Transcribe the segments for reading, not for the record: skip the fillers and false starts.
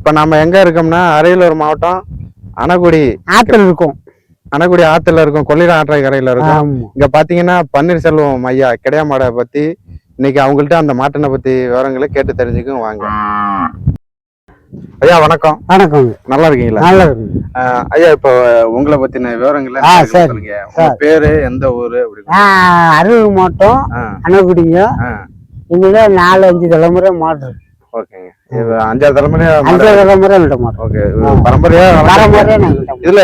இப்ப நம்ம எங்க இருக்கோம்னா அரியலூர் மாவட்டம் அணகுடி ஆத்துல இருக்கும். அணகுடி ஆத்துல இருக்கும், கொள்ளிடம் ஆற்றை கரையில இருக்கும். இங்க பாத்தீங்கன்னா பன்னீர்செல்வம் ஐயா கிடையா மாடை பத்தி இன்னைக்கு அவங்கள்ட்ட அந்த மாட்டினை பத்தி விவரங்களை கேட்டு தெரிஞ்சுக்கும் வாங்க. ஐயா வணக்கம். வணக்கம். நல்லா இருக்கீங்களா? நல்லா இருக்கு ஐயா. இப்போ உங்களை பத்தின விவரங்களை சொல்லுங்க. உங்க பேரு, எந்த ஊரு? அரியலூர் மாவட்டம் அணகுடிங்க. இங்க 4-5 தலைமுறை மாடு. ஓகேங்க. 5ஆவது தலைமுறை ஓகே. பரம்பரையா இதுல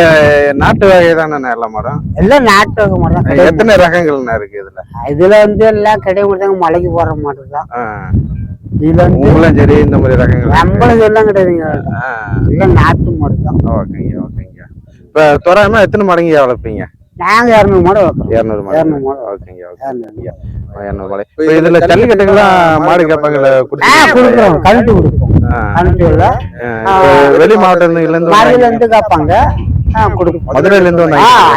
நாட்டு வகை தானே எல்லா மாடும்? எல்லாம் நாட்டு வகை மாடு தான். எத்தனை ரகங்கள்னா இருக்கு இதுல? இதுல எல்லாம் கிடையாது, மலைக்கு போற மாடு தான். இதுல சரி, இந்த மாதிரி ரகங்கள் நம்மளுக்கு எல்லாம் கிடையாதுங்க, எல்லாம் நாட்டு மாடு தான். ஓகேங்க ஓகேங்க. இப்ப தோராயமா எத்தனை மாடுங்க வளர்ப்பீங்க? நாங்க 200 மாடு வைப்போம். 200 மாடு. ஓகேங்க ஓகேங்க. 200 மாடு. இப்ப இதுல ஜல்லிக்கட்டுக்கெல்லாம் மாடு கேட்பாங்கல்ல, கொடுக்குறோம். கழட்டு கொடுப்போம். கழட்டுல வெளி மாவட்டத்துல இருந்து கேட்பாங்க, கொடுப்போம். மதுரையில இருந்து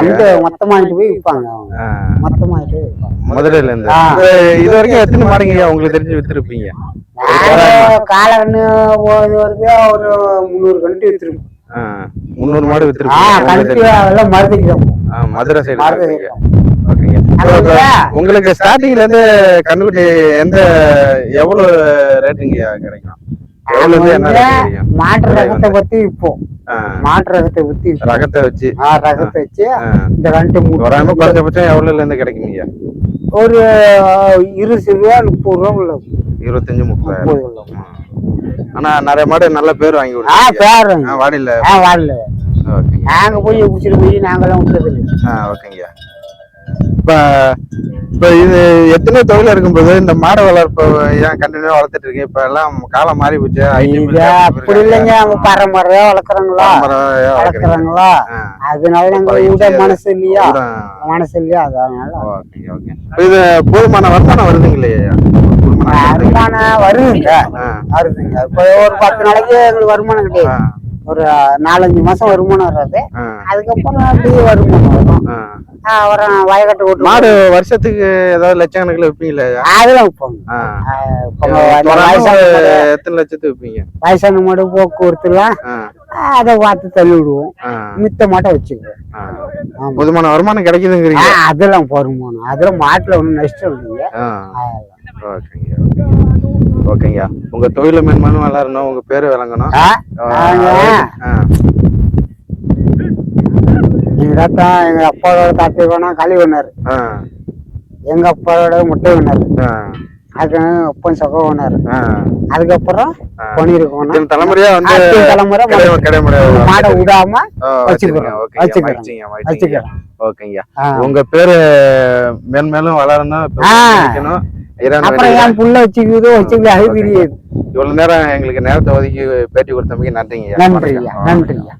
அந்த மொத்தமாயிட்டு போய் விற்பாங்க. மொத்தமாயிட்டு மதுரையில இருந்து இது வரைக்கும் எத்தனை மாடுங்க உங்களுக்கு தெரிஞ்சு வித்துருப்பீங்க? காலகண்ணு வருது, ஒரு 300 கண்டு வித்துருப்போம். 300 மாடு வித்துருப்பீங்க. மதுரை சைடு. உங்களுக்கு ஸ்டார்டிங்ல இருந்து கண்ணுக்குட்டி எவ்வளவு ரேட்டுங்க கிடைக்கும்? மாட்டு ரகத்தை பத்தி இப்போ ரகத்தை வச்சு இந்த 2 குறைஞ்சபட்சம் எவ்வளவுல இருந்து கிடைக்குங்க? ஒரு 20 ரூபா 30 ரூபா உள்ள. 25-30. ஆனா நிறைய மாடு நல்ல பேர் வாங்கி கொடுத்தோம். வாடியில நாங்க போய் குடிச்சிட்டு போய் நாங்கெல்லாம் விட்டது இல்லை. ஓகேங்க. இப்ப இது எத்தனை தொழில இருக்கும்போது இந்த மாடு வளர்ப்பு ஏன் கண்டினியூவா வளர்த்துட்டு இருக்கீங்க? இப்ப எல்லாம் காலம் மாறி போச்சு. அப்படி இல்லைங்க, அவங்க பரம்பரையா வளர்க்குறாங்களா, அதனால நாங்க மனசு இல்லையா அதனால. இது போதுமான வருமானம் வருதுங்க இல்லையா? வருமானம் வருதுங்க. இப்ப ஒரு 10 நாளைக்கு எங்களுக்கு வருமானம் கிடையாது. ஒரு 4-5 மாசம் வருமானம் வராது. அதுக்கப்புறம் அப்படியே வருமானம் வரும். வயக்கட்டு ஓட்டு மாடு வருஷத்துக்கு ஏதாவது லட்சக்கணக்கில் விற்பீங்களா? அதெல்லாம் விற்போம். எத்தனை லட்சத்துக்கு விற்பீங்க? வயசான மாடு போக்குவரத்துலாம் அதை பார்த்து தள்ளி விடுவோம். மித்த மாட்டை வச்சுக்குவோம். போதுமான வருமானம் கிடைக்குதுங்கிறீங்க? அதெல்லாம் வருமானம், அதெல்லாம் மாட்டுல ஒன்றும் நஷ்டம் இல்லைங்க. ஓகேங்க. உங்க தொழில மேன்மேலும் வளரணும், உங்க பேரு விளங்கணும். எங்க அப்பாவோட தாத்தி வேணா களி வேணாரு, எங்க அப்பாவோட முட்டை வேணாரு, அது அப்பன் சொகை வேணாரு. அதுக்கப்புறம் பணியிருக்கோம். தலைமுறையா தலைமுறை மாடை விடாம வச்சுக்கிறோம். ஓகேங்க. உங்க பேரு மேன்மேலும் வளரணும். அப்புறம் என் புள்ள வச்சுக்குதோ வச்சுக்கல, அது தெரியாது. இவ்வளவு நேரம் எங்களுக்கு நேரத்தை ஒதுக்கி பேட்டி கொடுத்தமைக்கு நன்றிங்க. நன்றிங்க.